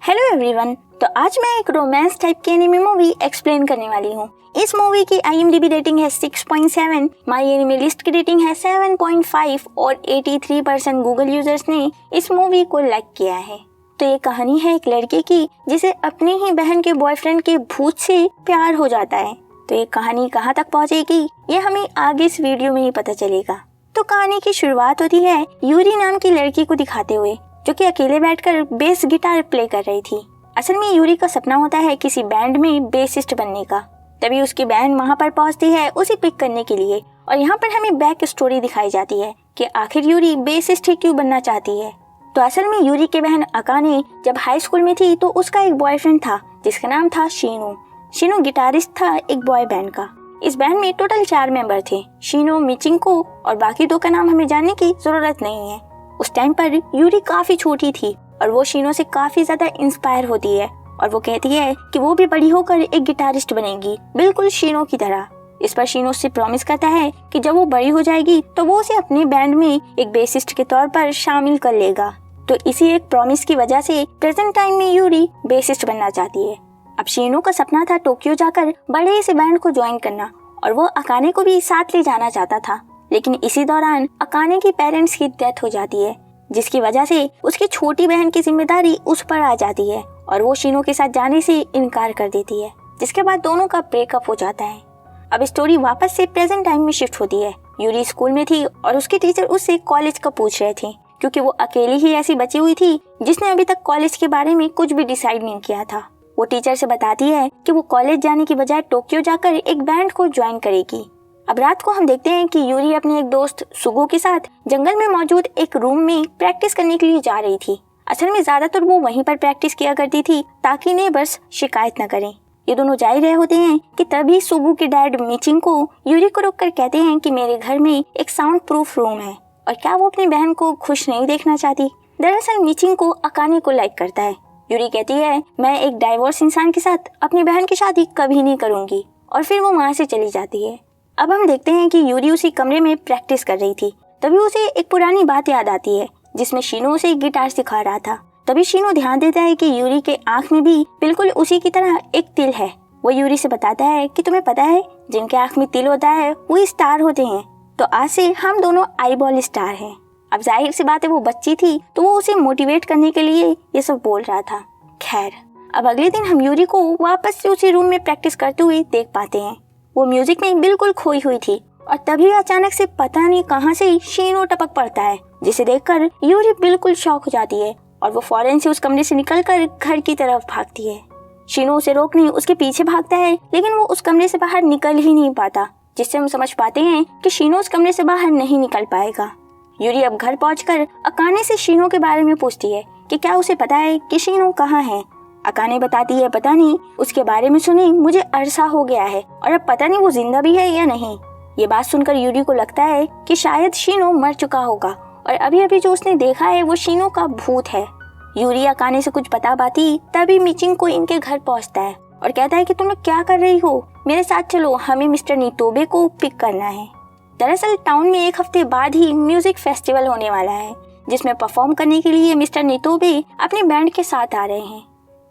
Hello everyone. तो आज मैं एक रोमांस टाइप की एनिमे मूवी एक्सप्लेन करने वाली हूँ। इस मूवी की IMDb रेटिंग है 6.7, माई एनिमे लिस्ट की रेटिंग है 7.5 और 83% गूगल यूजर्स ने इस मूवी को लाइक किया है। तो ये कहानी है एक लड़के की जिसे अपनी ही बहन के बॉयफ्रेंड के भूत से प्यार हो जाता है। तो ये कहानी कहाँ तक पहुँचेगी ये हमें आगे इस वीडियो में ही पता चलेगा। तो कहानी की शुरुआत होती है यूरी नाम की लड़की को दिखाते हुए, जो कि अकेले बैठकर बेस गिटार प्ले कर रही थी। असल में यूरी का सपना होता है किसी बैंड में बेसिस्ट बनने का। तभी उसकी बहन वहां पर पहुंचती है उसे पिक करने के लिए, और यहाँ पर हमें बैक स्टोरी दिखाई जाती है कि आखिर यूरी बेसिस्ट ही क्यों बनना चाहती है। तो असल में यूरी की बहन अकाने जब हाई स्कूल में थी तो उसका एक बॉयफ्रेंड था जिसका नाम था शीनो। शीनो गिटारिस्ट था एक बॉय बैंड का। इस बैंड में टोटल 4 मेंबर थे, शीनो, मिचिंको और बाकी 2 का नाम हमें जानने की जरूरत नहीं है। उस टाइम पर यूरी काफी छोटी थी और वो शीनो से काफी ज्यादा इंस्पायर होती है और वो कहती है कि वो भी बड़ी होकर एक गिटारिस्ट बनेगी, बिल्कुल शीनो की तरह। इस पर शीनो उससे प्रॉमिस करता है कि जब वो बड़ी हो जाएगी तो वो उसे अपने बैंड में एक बेसिस्ट के तौर पर शामिल कर लेगा। तो इसी एक प्रॉमिस की वजह से प्रेजेंट टाइम में यूरी बेसिस्ट बनना चाहती है। अब शीनो का सपना था टोक्यो जाकर बड़े से बैंड को ज्वाइन करना, और वो अकाने को भी साथ ले जाना चाहता था। लेकिन इसी दौरान अकाने की पेरेंट्स की डेथ हो जाती है, जिसकी वजह से उसकी छोटी बहन की जिम्मेदारी उस पर आ जाती है और वो शीनो के साथ जाने से इनकार कर देती है, जिसके बाद दोनों का ब्रेकअप हो जाता है। अब स्टोरी वापस से प्रेजेंट टाइम में शिफ्ट होती है। यूरी स्कूल में थी और उसके टीचर उससे कॉलेज का पूछ रहे थे, क्योंकि वो अकेली ही ऐसी बची हुई थी जिसने अभी तक कॉलेज के बारे में कुछ भी डिसाइड नहीं किया था। वो टीचर से बताती है कि वो कॉलेज जाने की बजाय टोक्यो जाकर एक बैंड को ज्वाइन करेगी। अब रात को हम देखते हैं कि यूरी अपने एक दोस्त सुगो के साथ जंगल में मौजूद एक रूम में प्रैक्टिस करने के लिए जा रही थी। असल में ज्यादातर वो वहीं पर प्रैक्टिस किया करती थी ताकि नेबर्स शिकायत न करें। ये दोनों जा ही रहे होते हैं कि तभी सुगो के डैड मिचिंको यूरी को रोककर कहते हैं कि मेरे घर में एक साउंड प्रूफ रूम है और क्या वो अपनी बहन को खुश नहीं देखना चाहती। दरअसल मिचिंको अकाने को लाइक करता है। यूरी कहती है मैं एक डाइवोर्स इंसान के साथ अपनी बहन की शादी कभी नहीं करूंगी, और फिर वो वहाँ से चली जाती है। अब हम देखते हैं कि यूरी उसी कमरे में प्रैक्टिस कर रही थी। तभी उसे एक पुरानी बात याद आती है जिसमें शीनो उसे गिटार सिखा रहा था। तभी शीनो ध्यान देता है कि यूरी के आंख में भी बिल्कुल उसी की तरह एक तिल है। वो यूरी से बताता है कि तुम्हें पता है जिनके आंख में तिल होता है वो स्टार होते हैं, तो आज से हम दोनों आईबॉल स्टार हैं। अब जाहिर सी बात है वो बच्ची थी तो वो उसे मोटिवेट करने के लिए ये सब बोल रहा था। खैर, अब अगले दिन हम यूरी को वापस से उसी रूम में प्रैक्टिस करते हुए देख पाते हैं। वो म्यूजिक में बिल्कुल खोई हुई थी और तभी अचानक से पता नहीं कहां से शीनो टपक पड़ता है, जिसे देखकर यूरी बिल्कुल शॉक हो जाती है और वो फौरन से उस कमरे से निकलकर घर की तरफ भागती है। शीनो उसे रोकने उसके पीछे भागता है, लेकिन वो उस कमरे से बाहर निकल ही नहीं पाता, जिससे हम समझ पाते हैं कि शीनो उस कमरे से बाहर नहीं निकल पाएगा। यूरी अब घर पहुंचकर अकाने से शीनो के बारे में पूछती है कि क्या उसे पता है कि शीनो कहाँ है। अकाने बताती है पता नहीं, उसके बारे में सुने मुझे अरसा हो गया है और अब पता नहीं वो जिंदा भी है या नहीं। ये बात सुनकर यूरी को लगता है कि शायद शीनो मर चुका होगा और अभी अभी जो उसने देखा है वो शीनो का भूत है। यूरी अकाने से कुछ बता पाती तभी मिचिंको इनके घर पहुंचता है और कहता है कि तुम लोग क्या कर रही हो, मेरे साथ चलो, हमें मिस्टर नितोबे को पिक करना है। दरअसल टाउन में 1 हफ्ते बाद ही म्यूजिक फेस्टिवल होने वाला है, जिसमें परफॉर्म करने के लिए मिस्टर नितोबे अपने बैंड के साथ आ रहे हैं।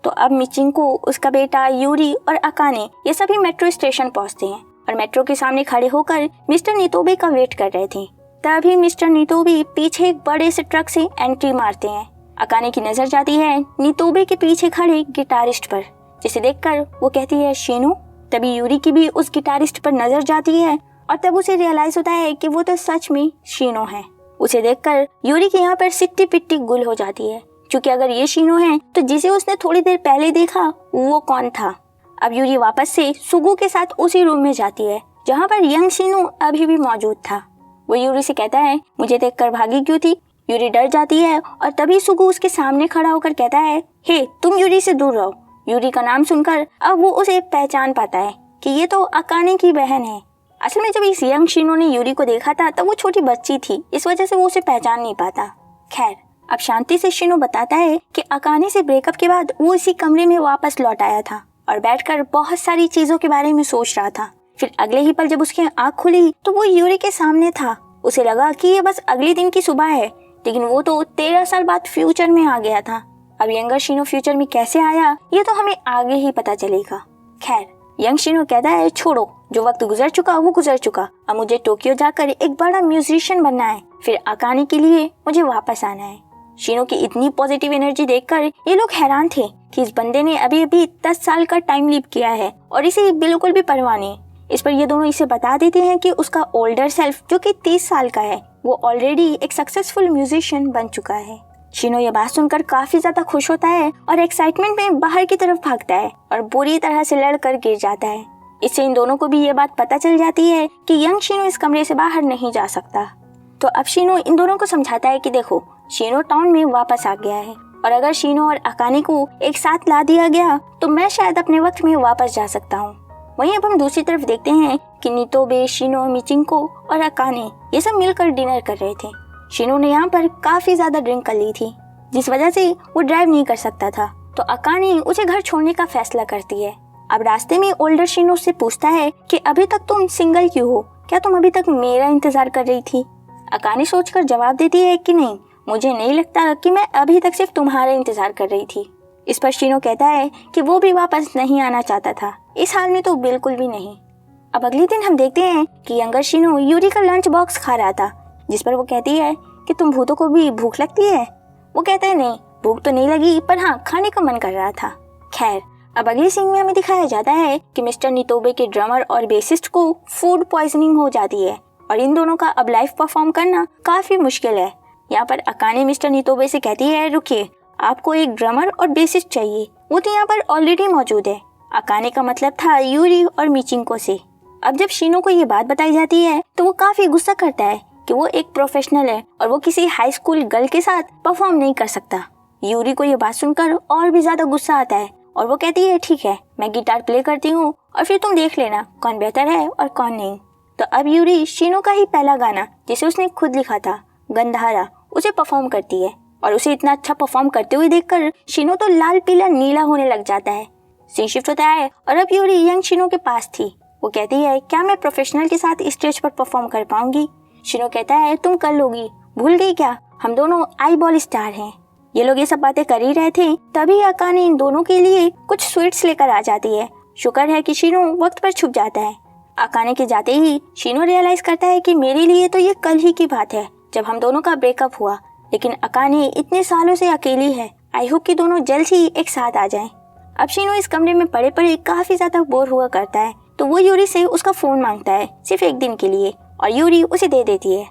तो अब मिचिंको, उसका बेटा, यूरी और अकाने ये सभी मेट्रो स्टेशन पहुंचते हैं और मेट्रो के सामने खड़े होकर मिस्टर नितोबे का वेट कर रहे थे। तभी मिस्टर नितोबे पीछे एक बड़े से ट्रक से एंट्री मारते हैं। अकाने की नजर जाती है नितोबे के पीछे खड़े गिटारिस्ट पर, जिसे देखकर वो कहती है शीनो। तभी यूरी की भी उस गिटारिस्ट पर नजर जाती है और तब उसे रियलाइज होता है कि वो तो सच में शीनो है। उसे देखकर यूरी की यहाँ पर सिट्टी पिट्टी गुल हो जाती है, क्योंकि अगर ये शीनो है तो जिसे उसने थोड़ी देर पहले देखा वो कौन था। अब यूरी वापस से सुगु के साथ उसी रूम में जाती है जहाँ पर यंग शीनो अभी भी मौजूद था। वो यूरी से कहता है मुझे देखकर भागी क्यों थी। यूरी डर जाती है और तभी सुगु उसके सामने खड़ा होकर कहता है हे तुम यूरी से दूर रहो। यूरी का नाम सुनकर अब वो उसे पहचान पाता है कि ये तो अकाने की बहन है। असल में जब इस यंग शीनो ने यूरी को देखा था तब वो छोटी बच्ची थी, इस वजह से वो उसे पहचान नहीं पाता। खैर, अब शांति से शीनो बताता है कि अकाने से ब्रेकअप के बाद वो इसी कमरे में वापस लौट आया था और बैठकर बहुत सारी चीजों के बारे में सोच रहा था। फिर अगले ही पल जब उसकी आंख खुली तो वो यूरी के सामने था। उसे लगा कि ये बस अगले दिन की सुबह है, लेकिन वो तो 13 साल बाद फ्यूचर में आ गया था। अब यंगर शीनो फ्यूचर में कैसे आया ये तो हमें आगे ही पता चलेगा। खैर, यंग शीनो कहता है छोड़ो, जो वक्त गुजर चुका वो गुजर चुका, अब मुझे टोक्यो जाकर एक बड़ा म्यूजिशियन बनना है, फिर अकाने के लिए मुझे वापस आना है। शीनो की इतनी पॉजिटिव एनर्जी देखकर ये लोग हैरान थे कि इस बंदे ने अभी अभी 10 साल का टाइम लीप किया है और इसे बिल्कुल भी परवाह नहीं। इस पर ये दोनों इसे बता देते हैं कि उसका ओल्डर सेल्फ जो कि 30 साल का है वो ऑलरेडी एक सक्सेसफुल म्यूजिशियन बन चुका है। शीनो ये बात सुनकर काफी ज्यादा खुश होता है और एक्साइटमेंट में बाहर की तरफ भागता है और बुरी तरह से लड़कर गिर जाता है। इससे इन दोनों को भी ये बात पता चल जाती है कि यंग शीनो इस कमरे से बाहर नहीं जा सकता। तो अब शीनो इन दोनों को समझाता है कि देखो, शीनो टाउन में वापस आ गया है और अगर शीनो और अकाने को एक साथ ला दिया गया तो मैं शायद अपने वक्त में वापस जा सकता हूँ। वहीं अब हम दूसरी तरफ देखते हैं कि नितोबे, शीनो, मिचिंको और अकाने ये सब मिलकर डिनर कर रहे थे। शीनो ने यहाँ पर काफी ज्यादा ड्रिंक कर ली थी जिस वजह से वो ड्राइव नहीं कर सकता था, तो अकाने उसे घर छोड़ने का फैसला करती है। अब रास्ते में ओल्डर शीनो से पूछता है कि अभी तक तुम सिंगल क्यों हो, क्या तुम अभी तक मेरा इंतजार कर रही थी? अकाने सोचकर जवाब देती है कि नहीं, मुझे नहीं लगता कि मैं अभी तक सिर्फ तुम्हारा इंतजार कर रही थी। इस पर शीनो कहता है कि वो भी वापस नहीं आना चाहता था, इस हाल में तो बिल्कुल भी नहीं। अब अगले दिन हम देखते हैं कि यंगर शीनो यूरी का लंच बॉक्स खा रहा था, जिस पर वो कहती है कि तुम भूतों को भी भूख लगती है? वो कहता है नहीं, भूख तो नहीं लगी, पर हाँ खाने का मन कर रहा था। खैर, अब अगले सीन में हमें दिखाया जाता है कि मिस्टर नितोबे के ड्रमर और बेसिस्ट को फूड पॉइजनिंग हो जाती है और इन दोनों का अब लाइव परफॉर्म करना काफी मुश्किल है। यहाँ पर अकाने मिस्टर नितोबे से कहती है रुकिए, आपको एक ड्रमर और बेसिस्ट चाहिए, वो तो यहाँ पर ऑलरेडी मौजूद है। अकाने का मतलब था यूरी और मिचिंको से। अब जब शीनो को ये बात बताई जाती है तो वो काफी गुस्सा करता है कि वो एक प्रोफेशनल है और वो किसी हाई स्कूल गर्ल के साथ परफॉर्म नहीं कर सकता। यूरी को ये बात सुनकर और भी ज्यादा गुस्सा आता है और वो कहती है ठीक है, मैं गिटार प्ले करती हूँ और फिर तुम देख लेना कौन बेहतर है और कौन नहीं। तो अब यूरी शीनो का ही पहला गाना जिसे उसने खुद लिखा था, गंधारा, उसे परफॉर्म करती है और उसे इतना अच्छा परफॉर्म करते हुए देखकर शीनो तो लाल पीला नीला होने लग जाता है। सीन शिफ्ट होता है और अब यूरी यंग शीनो के पास थी। वो कहती है क्या मैं प्रोफेशनल के साथ स्टेज पर परफॉर्म कर पाऊंगी? शीनो कहता है तुम कर लोगी, भूल गई क्या, हम दोनों आई बॉल स्टार हैं। ये लोग ये सब बातें कर ही रहे थे तभी अकाने इन दोनों के लिए कुछ स्वीट्स लेकर आ जाती है। शुक्र है कि शीनो वक्त पर छुप जाता है। अकाने के जाते ही शीनो रियलाइज करता है कि मेरे लिए तो ये कल ही की बात है जब हम दोनों का ब्रेकअप हुआ, लेकिन अकाने इतने सालों से अकेली है। आई होप कि दोनों जल्द ही एक साथ आ जाएं। अब शीनो इस कमरे में पड़े पड़े काफी ज्यादा बोर हुआ करता है, तो वो यूरी से उसका फोन मांगता है सिर्फ एक दिन के लिए और यूरी उसे दे देती है।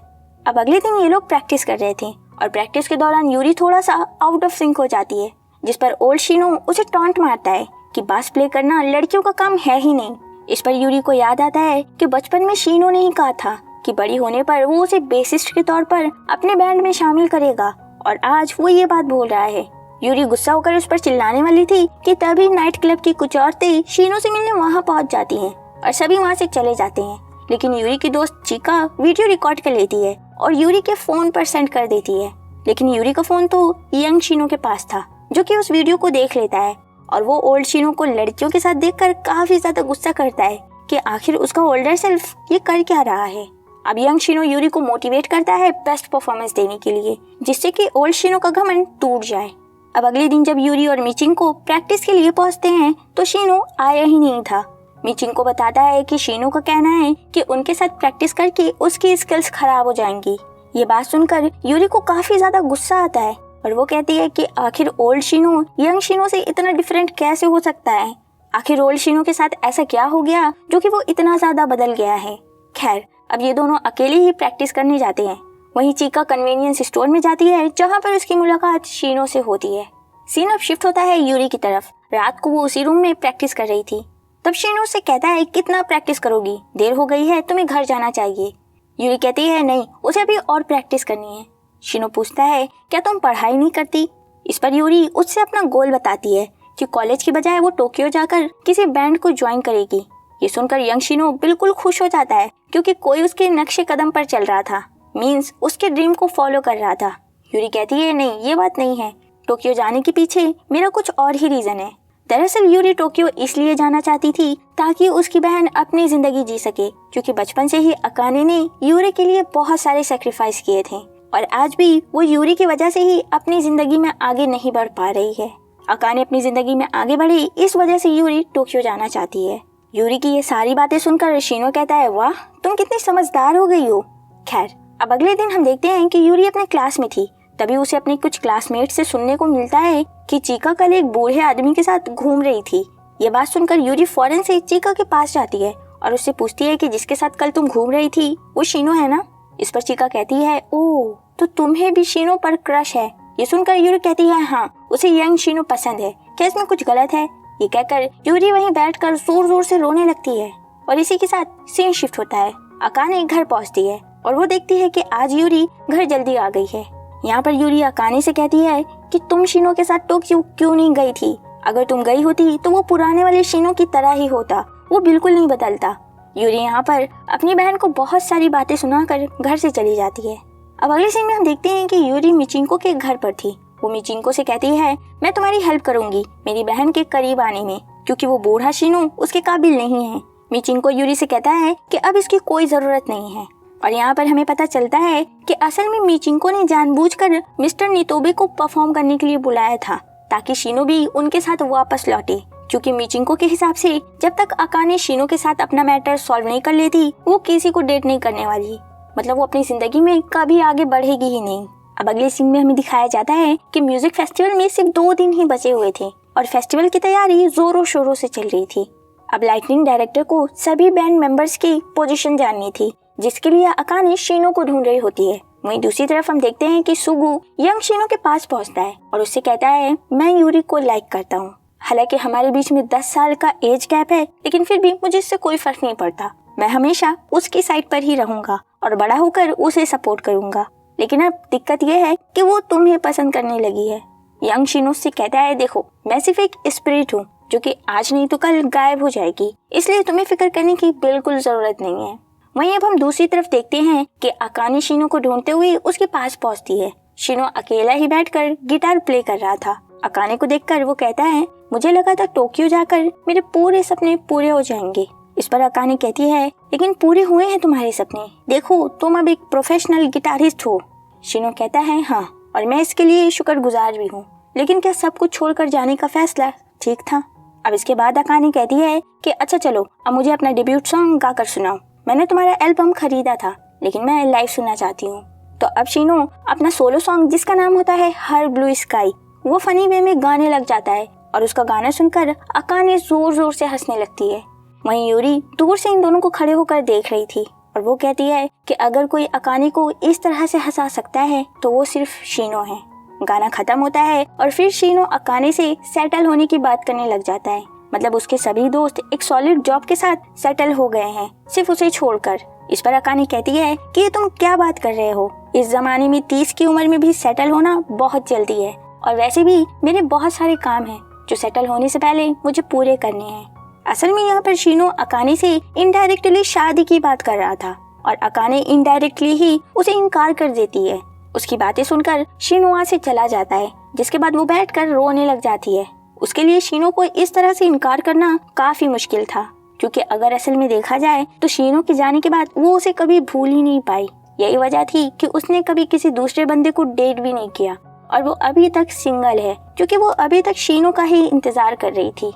अब अगले दिन ये लोग प्रैक्टिस कर रहे थे और प्रैक्टिस के दौरान यूरी थोड़ा सा आउट ऑफ सिंक हो जाती है, जिस पर ओल्ड शीनो उसे टॉन्ट मारता है कि बास प्ले करना लड़कियों का काम है ही नहीं। इस पर यूरी को याद आता है कि बचपन में शीनो ने ही कहा था कि बड़ी होने पर वो उसे बेसिस्ट के तौर पर अपने बैंड में शामिल करेगा और आज वो ये बात बोल रहा है। यूरी गुस्सा होकर उस पर चिल्लाने वाली थी कि तभी नाइट क्लब की कुछ औरतें शीनो से मिलने वहाँ पहुँच जाती हैं और सभी वहाँ से चले जाते हैं, लेकिन यूरी की दोस्त चिका वीडियो रिकॉर्ड कर लेती है और यूरी के फोन पर सेंड कर देती है। लेकिन यूरी का फोन तो यंग शीनो के पास था जो कि उस वीडियो को देख लेता है और वो ओल्ड शीनो को लड़कियों के साथ देखकर काफी ज्यादा गुस्सा करता है कि आखिर उसका ओल्डर सेल्फ ये कर क्या रहा है। अब यंग शीनो यूरी को मोटिवेट करता है बेस्ट परफॉर्मेंस देने के लिए, जिससे कि ओल्ड शीनो का घमंड टूट जाए। अब अगले दिन जब यूरी और मिचिंको प्रैक्टिस के लिए पहुंचते हैं तो शीनो आया ही नहीं था। मिचिंको बताता है कि शीनो का कहना है कि उनके साथ प्रैक्टिस करके उसकी स्किल्स खराब हो जाएंगी। ये बात सुनकर यूरी को काफी ज्यादा गुस्सा आता है और वो कहती है कि आखिर ओल्ड शीनो यंग शीनो से इतना डिफरेंट कैसे हो सकता है, आखिर ओल्ड शीनो के साथ ऐसा क्या हो गया जो कि वो इतना ज्यादा बदल गया है। खैर, अब ये दोनों अकेले ही प्रैक्टिस करने जाते हैं। वहीं चीका कन्वीनियंस स्टोर में जाती है जहाँ पर उसकी मुलाकात शीनो से होती है। सीन अब शिफ्ट होता है यूरी की तरफ। रात को वो उसी रूम में प्रैक्टिस कर रही थी। तब शीनो से कहता है कितना प्रैक्टिस करोगी, देर हो गई है, तुम्हें घर जाना चाहिए। यूरी कहती है नहीं, उसे अभी और प्रैक्टिस करनी है। शीनो पूछता है क्या तुम पढ़ाई नहीं करती? इस पर यूरी उससे अपना गोल बताती है कि कॉलेज की बजाय वो टोक्यो जाकर किसी बैंड को ज्वाइन करेगी। ये सुनकर यंग शीनो बिल्कुल खुश हो जाता है क्योंकि कोई उसके नक्शे कदम पर चल रहा था, मींस उसके ड्रीम को फॉलो कर रहा था। यूरी कहती है नहीं, ये बात नहीं है, टोक्यो जाने के पीछे मेरा कुछ और ही रीजन है। दरअसल यूरी टोक्यो इसलिए जाना चाहती थी ताकि उसकी बहन अपनी जिंदगी जी सके, क्योंकि बचपन से ही अकाने ने यूरी के लिए बहुत सारे सेक्रीफाइस किए थे और आज भी वो यूरी की वजह से ही अपनी जिंदगी में आगे नहीं बढ़ पा रही है। अकाने अपनी जिंदगी में आगे बढ़ी, इस वजह से यूरी टोक्यो जाना चाहती है। यूरी की ये सारी बातें सुनकर शिनो कहता है, वाह तुम कितनी समझदार हो गई हो। खैर, अब अगले दिन हम देखते हैं कि यूरी अपने क्लास में थी। तभी उसे अपने कुछ क्लासमेट से सुनने को मिलता है कि चीका कल एक बूढ़े आदमी के साथ घूम रही थी। ये बात सुनकर यूरी फौरन से चीका के पास जाती है और उससे पूछती है कि जिसके साथ कल तुम घूम रही थी वो शिनो है ना। इस पर चीका कहती है, ओह तो तुम्हें भी शिनो पर क्रश है। ये सुनकर यूरी कहती है, हाँ उसे यंग शिनो पसंद है, क्या इसमें कुछ गलत है। ये कहकर यूरी वहीं बैठकर जोर जोर से रोने लगती है और इसी के साथ सीन शिफ्ट होता है। अकाने घर पहुंचती है और वो देखती है कि आज यूरी घर जल्दी आ गई है। यहाँ पर यूरी अकाने से कहती है कि तुम शिनो के साथ टोक्यो क्यों नहीं गई थी। अगर तुम गई होती तो वो पुराने वाले शिनो की तरह ही होता, वो बिल्कुल नहीं बदलता। यूरी यहाँ पर अपनी बहन को बहुत सारी बातें सुनाकर घर से चली जाती है। अब अगले सीन में हम देखते हैं कि यूरी मिचिंको के घर पर थी। वो मिचिंको से कहती है, मैं तुम्हारी हेल्प करूंगी मेरी बहन के करीब आने में, क्योंकि वो बूढ़ा शिनो उसके काबिल नहीं है। मिचिंको यूरी से कहता है कि अब इसकी कोई जरूरत नहीं है। और यहाँ पर हमें पता चलता है कि असल में मिचिंको ने जानबूझकर मिस्टर नितोबे को परफॉर्म करने के लिए बुलाया था, ताकि शिनो भी उनके साथ वापस लौटे। क्योंकि मिचिंको के हिसाब से जब तक अकाने शिनो के साथ अपना मैटर सॉल्व नहीं कर लेती, वो किसी को डेट नहीं करने वाली। मतलब वो अपनी जिंदगी में कभी आगे बढ़ेगी ही नहीं। अब अगले सीन में हमें दिखाया जाता है कि म्यूजिक फेस्टिवल में सिर्फ 2 दिन ही बचे हुए थे और फेस्टिवल की तैयारी जोरों शोरों से चल रही थी। अब लाइटनिंग डायरेक्टर को सभी बैंड मेंबर्स की पोजीशन जाननी थी, जिसके लिए अकाने शिनो को ढूंढ रही होती है। वहीं दूसरी तरफ हम देखते हैं कि सुगु यंग शिनो के पास पहुंचता है और उससे कहता है, मैं यूरी को लाइक करता हूँ। हालांकि हमारे बीच में 10 साल का एज गैप है, लेकिन फिर भी मुझे इससे कोई फर्क नहीं पड़ता। मैं हमेशा उसकी साइड पर ही रहूंगा और बड़ा होकर उसे सपोर्ट करूंगा। लेकिन अब दिक्कत यह है कि वो तुम्हें पसंद करने लगी है। यंग शिनो से कहता है, देखो मैं सिर्फ एक स्पिरिट हूँ जो कि आज नहीं तो कल गायब हो जाएगी, इसलिए तुम्हें फिक्र करने की बिल्कुल जरूरत नहीं है। वहीं अब हम दूसरी तरफ देखते हैं कि अकाने शिनो को ढूंढते हुए उसके पास पहुंचती है। शिनो अकेला ही बैठकर गिटार प्ले कर रहा था। अकाने को देखकर वो कहता है, मुझे लगा था टोक्यो जाकर मेरे पूरे सपने पूरे हो जाएंगे। इस पर अकाने कहती है, लेकिन पूरे हुए हैं तुम्हारे सपने, देखो तुम अब एक प्रोफेशनल गिटारिस्ट हो। शिनो कहता है, हाँ और मैं इसके लिए शुक्रगुजार भी हूँ, लेकिन क्या सब कुछ छोड़कर जाने का फैसला ठीक था। अब इसके बाद अकाने कहती है कि अच्छा चलो अब मुझे अपना डेब्यूट सॉन्ग गाकर सुनाओ। मैंने तुम्हारा एल्बम खरीदा था, लेकिन मैं लाइव सुनना चाहती हूँ। तो अब शिनो अपना सोलो सॉन्ग, जिसका नाम होता है हर ब्लू स्काई, वो फनी वे में गाने लग जाता है और उसका गाना सुनकर अकाने जोर जोर से हंसने लगती है। वहीं यूरी दूर से इन दोनों को खड़े होकर देख रही थी और वो कहती है कि अगर कोई अकाने को इस तरह से हंसा सकता है तो वो सिर्फ शिनो है। गाना खत्म होता है और फिर शिनो अकाने से सेटल होने की बात करने लग जाता है। मतलब उसके सभी दोस्त एक सॉलिड जॉब के साथ सेटल हो गए हैं, सिर्फ उसे छोड़कर। इस पर अकाने कहती है कि ये तुम क्या बात कर रहे हो, इस जमाने में 30 की उम्र में भी सेटल होना बहुत जल्दी है, और वैसे भी मेरे बहुत सारे काम हैं जो सेटल होने से पहले मुझे पूरे करने हैं। असल में यहाँ पर शिनो अकाने से इनडायरेक्टली शादी की बात कर रहा था और अकाने इनडायरेक्टली ही उसे इनकार कर देती है। उसकी बातें सुनकर शिनो वहाँ से चला जाता है, जिसके बाद वो बैठकर रोने लग जाती है। उसके लिए शिनो को इस तरह से इनकार करना काफी मुश्किल था, क्योंकि अगर असल में देखा जाए तो शिनो के जाने के बाद वो उसे कभी भूल ही नहीं पाई। यही वजह थी कि उसने कभी किसी दूसरे बंदे को डेट भी नहीं किया और वो अभी तक सिंगल है, क्योंकि वो अभी तक शिनो का ही इंतजार कर रही थी।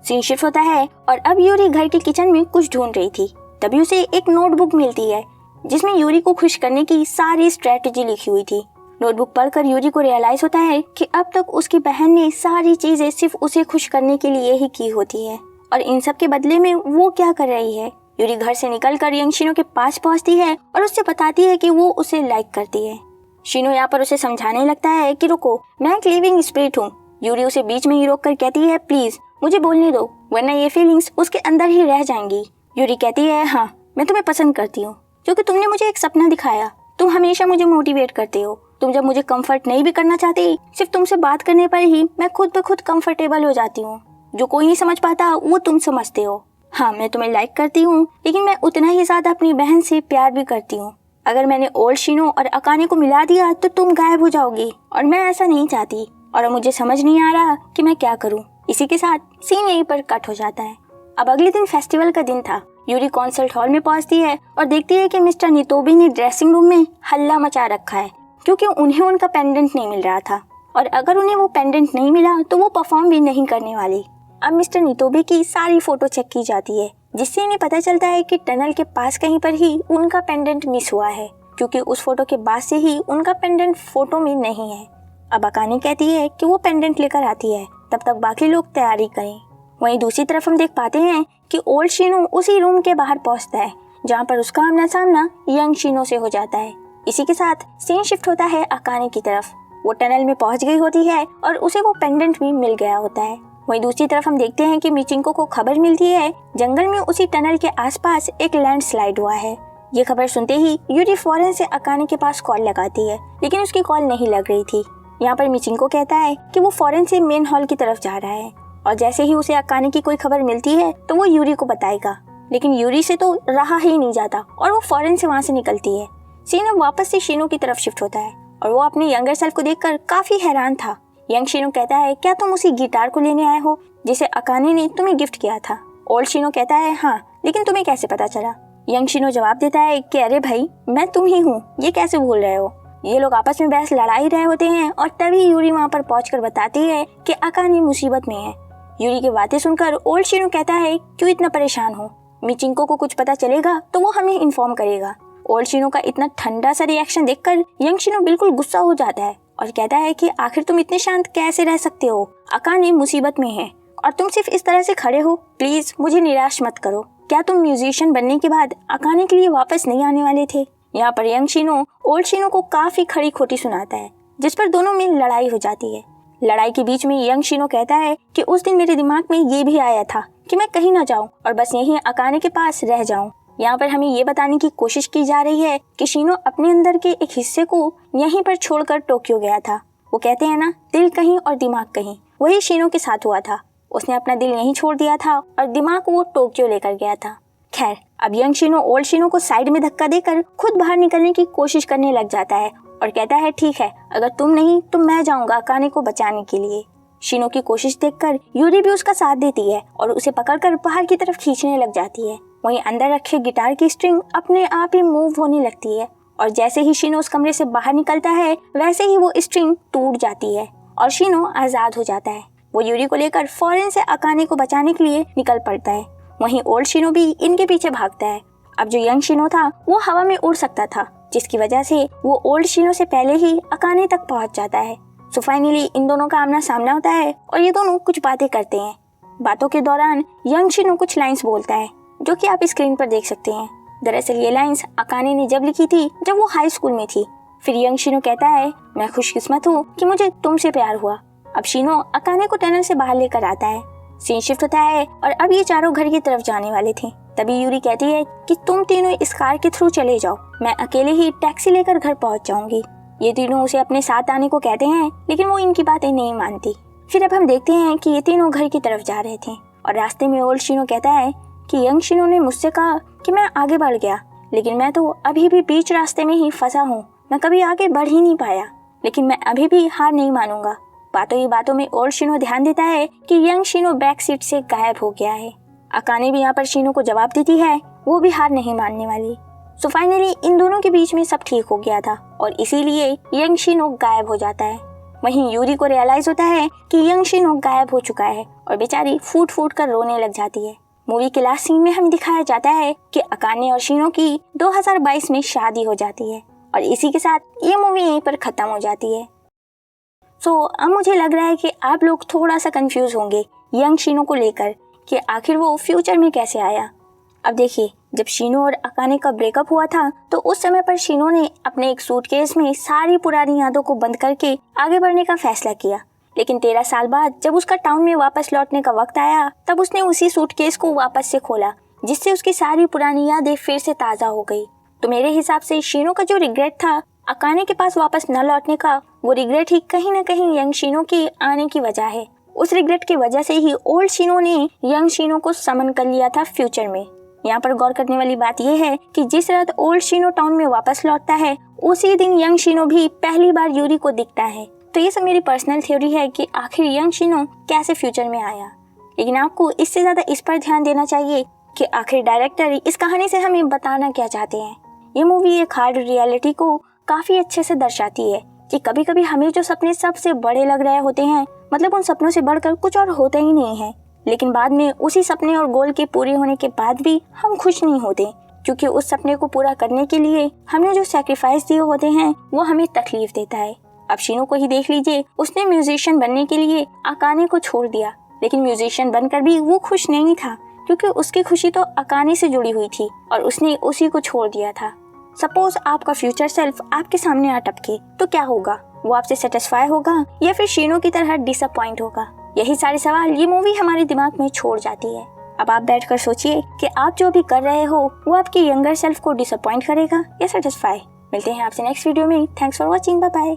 सीन शिफ्ट होता है और अब यूरी घर के किचन में कुछ ढूंढ रही थी। तभी उसे एक नोटबुक मिलती है जिसमें यूरी को खुश करने की सारी स्ट्रेटेजी लिखी हुई थी। नोटबुक पढ़कर यूरी को रियलाइज होता है कि अब तक उसकी बहन ने सारी चीजें सिर्फ उसे खुश करने के लिए ही की होती है, और इन सब के बदले में वो क्या कर रही है। यूरी घर से निकलकर यंग शिनो के पास पहुंचती है और उससे बताती है कि वो उसे लाइक करती है। शिनो यहाँ पर उसे समझाने लगता है कि रुको, मैं एक लिविंग स्पिरिट हूँ। यूरी उसे बीच में ही रोक कर कहती है, प्लीज मुझे बोलने दो, वरना ये फीलिंग्स उसके अंदर ही रह जाएंगी। यूरी कहती है, हाँ मैं तुम्हें पसंद करती हूँ, क्योंकि तुमने मुझे एक सपना दिखाया। तुम हमेशा मुझे मोटिवेट करते हो। तुम जब मुझे कंफर्ट नहीं भी करना चाहती, सिर्फ तुमसे बात करने पर ही मैं खुद ब खुद कंफर्टेबल हो जाती हूँ। जो कोई नहीं समझ पाता वो तुम समझते हो। हाँ मैं तुम्हें लाइक करती हूँ, लेकिन मैं उतना ही ज्यादा अपनी बहन से प्यार भी करती हूँ। अगर मैंने ओल्ड शिनो और अकाने को मिला दिया तो तुम गायब हो जाओगी, और मैं ऐसा नहीं चाहती, और मुझे समझ नहीं आ रहा कि मैं क्या करूँ। इसी के साथ सीन यहीं पर कट हो जाता है। अब अगले दिन फेस्टिवल का दिन था। यूरी कॉन्सर्ट हॉल में पहुंचती है और देखती है कि मिस्टर नितोबे ने ड्रेसिंग रूम में हल्ला मचा रखा है, क्योंकि उन्हें उनका पेंडेंट नहीं मिल रहा था, और अगर उन्हें वो पेंडेंट नहीं मिला तो वो परफॉर्म भी नहीं करने वाली। अब मिस्टर नितोबे की सारी फोटो चेक की जाती है, जिससे इन्हें पता चलता है कि टनल के पास कहीं पर ही उनका पेंडेंट मिस हुआ है, क्योंकि उस फोटो के बाद से ही उनका पेंडेंट फोटो में नहीं है। अब अकाने कहती है कि वो पेंडेंट लेकर आती है, तब तक बाकी लोग तैयारी करें। वहीं दूसरी तरफ हम देख पाते हैं कि ओल्ड शीनो उसी रूम के बाहर पहुंचता है जहां पर उसका आमना सामना यंग शीनो से हो जाता है। इसी के साथ सीन शिफ्ट होता है अकाने की तरफ। वो टनल में पहुंच गई होती है और उसे वो पेंडेंट भी मिल गया होता है। वहीं दूसरी तरफ हम देखते हैं कि मिचिंको को खबर मिलती है जंगल में उसी टनल के आसपास एक लैंडस्लाइड हुआ है। ये खबर सुनते ही यूरी फौरन से अकाने के पास कॉल लगाती है, लेकिन उसकी कॉल नहीं लग रही थी। यहाँ पर मिचिंको कहता है कि वो फौरन से मेन हॉल की तरफ जा रहा है, और जैसे ही उसे अकाने की कोई खबर मिलती है तो वो यूरी को बताएगा। लेकिन यूरी से तो रहा ही नहीं जाता और वो फौरन से वहाँ से निकलती है। सीन अब वापस से शीनो की तरफ शिफ्ट होता है और वो अपने यंगर सेल्फ को देखकर काफी हैरान था। यंग शीनो कहता है, क्या तुम उसी गिटार को लेने आए हो जिसे अकाने ने तुम्हें गिफ्ट किया था? ओल्ड शीनो कहता है, हाँ, लेकिन तुम्हें कैसे पता चला? यंग शीनो जवाब देता है कि अरे भाई, मैं तुम ही हूँ, ये कैसे भूल रहे हो? ये लोग आपस में बहस लड़ा ही रहे होते हैं और तभी यूरी वहाँ पर पहुंचकर बताती है कि अकाने मुसीबत में है। यूरी की बातें सुनकर ओल्ड शीनो कहता है, क्यों इतना परेशान हो? मिचिंको को कुछ पता चलेगा तो वो हमें इन्फॉर्म करेगा। ओल्ड शीनो का इतना ठंडा सा रिएक्शन देखकर यंग शीनो बिल्कुल गुस्सा हो जाता है और कहता है कि आखिर तुम इतने शांत कैसे रह सकते हो? अकाने मुसीबत में है और तुम सिर्फ इस तरह से खड़े हो। प्लीज मुझे निराश मत करो। क्या तुम म्यूजिशियन बनने के बाद अकाने के लिए वापस नहीं आने वाले थे? यहाँ पर यंग शीनो ओल्ड शीनो को काफी खड़ी खोटी सुनाता है, जिस पर दोनों में लड़ाई हो जाती है। लड़ाई के बीच में यंग शीनो कहता है कि उस दिन मेरे दिमाग में ये भी आया था कि मैं कहीं ना जाऊं और बस यहीं अकाने के पास रह जाऊं। यहाँ पर हमें ये बताने की कोशिश की जा रही है कि शीनो अपने अंदर के एक हिस्से को यहीं पर छोड़कर टोक्यो गया था। वो कहते हैं ना, दिल कहीं और दिमाग कहीं, वही शीनो के साथ हुआ था। उसने अपना दिल यहीं छोड़ दिया था और दिमाग वो टोक्यो लेकर गया था। खैर, अब यंग शीनो ओल्ड शीनो को साइड में धक्का देकर खुद बाहर निकलने की कोशिश करने लग जाता है और कहता है, ठीक है, अगर तुम नहीं तो मैं जाऊंगा अकाने को बचाने के लिए। शीनो की कोशिश देखकर यूरी भी उसका साथ देती है और उसे पकड़कर बाहर की तरफ खींचने लग जाती है। वहीं अंदर रखे गिटार की स्ट्रिंग अपने आप ही मूव होने लगती है और जैसे ही शीनो उस कमरे से बाहर निकलता है वैसे ही वो स्ट्रिंग टूट जाती है और शीनो आजाद हो जाता है। वो यूरी को लेकर फौरन से अकाने को बचाने के लिए निकल पड़ता है। वहीं ओल्ड शीनो भी इनके पीछे भागता है। अब जो यंग शीनो था वो हवा में उड़ सकता था, जिसकी वजह से वो ओल्ड शीनो से पहले ही अकाने तक पहुंच जाता है। सो फाइनली इन दोनों का आमना सामना होता है और ये दोनों कुछ बातें करते हैं। बातों के दौरान यंग शीनो कुछ लाइंस बोलता है जो कि आप स्क्रीन पर देख सकते हैं। दरअसल ये लाइंस अकाने ने जब लिखी थी जब वो हाई स्कूल में थी। फिर यंग शीनो कहता है, मैं खुशकिस्मत हूँ कि मुझे तुमसे प्यार हुआ। अब शीनो अकाने को टनल से बाहर लेकर आता है। सीन शिफ्ट होता है और अब ये चारों घर की तरफ जाने वाले थे। तभी यूरी कहती है कि तुम तीनों इस कार के थ्रू चले जाओ, मैं अकेले ही टैक्सी लेकर घर पहुंच जाऊंगी। ये तीनों उसे अपने साथ आने को कहते हैं, लेकिन वो इनकी बातें नहीं मानती। फिर अब हम देखते हैं कि ये तीनों घर की तरफ जा रहे थे और रास्ते में ओल्ड शीनो कहता है कि यंग शीनो ने मुझसे कहा कि मैं आगे बढ़ गया, लेकिन मैं तो अभी भी बीच रास्ते में ही फंसा हूँ। मैं कभी आगे बढ़ ही नहीं पाया, लेकिन मैं अभी भी हार नहीं मानूंगा। बातों ही बातों में ओल्ड शीनो ध्यान देता है कि यंग शीनो बैक सीट से गायब हो गया है। अकाने भी यहाँ पर शीनो को जवाब देती है, वो भी हार नहीं मानने वाली। सो फाइनली इन दोनों के बीच में सब ठीक हो गया था और इसीलिए यंग शीनो गायब हो जाता है। वहीं यूरी को रियलाइज होता है कि यंग शीनो गायब हो चुका है और बेचारी फूट फूट कर रोने लग जाती है। मूवी के लास्ट सीन में हमें दिखाया जाता है कि अकाने और शीनो की 2022 में शादी हो जाती है और इसी के साथ ये मूवी यहीं पर खत्म हो जाती है। सो अब मुझे लग रहा है कि आप लोग थोड़ा सा कंफ्यूज होंगे यंग शीनो को लेकर कि आखिर वो फ्यूचर में कैसे आया। अब देखिए, जब शीनो और अकाने का ब्रेकअप हुआ था तो उस समय पर शीनो ने अपने एक सूटकेस में सारी पुरानी यादों को बंद करके आगे बढ़ने का फैसला किया। लेकिन 13 साल बाद जब उसका टाउन में वापस लौटने का वक्त आया तब उसने उसी सूटकेस को वापस से खोला, जिससे उसकी सारी पुरानी यादें फिर से ताज़ा हो गई। तो मेरे हिसाब से शीनो का जो रिग्रेट था अकाने के पास वापस न लौटने का, वो रिग्रेट ही कहीं न कहीं यंग शीनो के आने की वजह है। उस रिग्रेट की वजह से ही ओल्ड शीनो ने यंग शीनो को समन कर लिया था फ्यूचर में। यहाँ पर गौर करने वाली बात यह है कि जिस रात ओल्ड शीनो टाउन में वापस लौटता है उसी दिन यंग शीनो भी पहली बार यूरी को दिखता है। तो ये सब मेरी पर्सनल थ्योरी है कि आखिर यंग शीनो कैसे फ्यूचर में आया। लेकिन आपको इससे ज्यादा इस पर ध्यान देना चाहिए कि आखिर डायरेक्टर इस कहानी से हमें बताना क्या चाहते हैं। ये मूवी एक हार्ड रियलिटी को काफी अच्छे से दर्शाती है कि कभी कभी हमें जो सपने सबसे बड़े लग रहे होते हैं, मतलब उन सपनों से बढ़कर कुछ और होता ही नहीं है, लेकिन बाद में उसी सपने और गोल के पूरे होने के बाद भी हम खुश नहीं होते, क्योंकि उस सपने को पूरा करने के लिए हमने जो सैक्रिफाइस दिए होते हैं वो हमें तकलीफ देता है। अब शीनो को ही देख लीजिए, उसने म्यूजिशियन बनने के लिए अकाने को छोड़ दिया, लेकिन म्यूजिशियन बनकर भी वो खुश नहीं था, क्योंकि उसकी खुशी तो अकाने से जुड़ी हुई थी और उसने उसी को छोड़ दिया था। सपोज आपका फ्यूचर सेल्फ आपके सामने आ टपके तो क्या होगा? वो आपसे सेटिस्फाई होगा या फिर शीनो की तरह डिसअपॉइंट होगा? यही सारे सवाल ये मूवी हमारे दिमाग में छोड़ जाती है। अब आप बैठकर सोचिए कि आप जो भी कर रहे हो वो आपकी यंगर सेल्फ को डिसअपॉइंट करेगा या सेटिस्फाई। मिलते हैं आपसे नेक्स्ट वीडियो में। Thanks for watching, bye bye.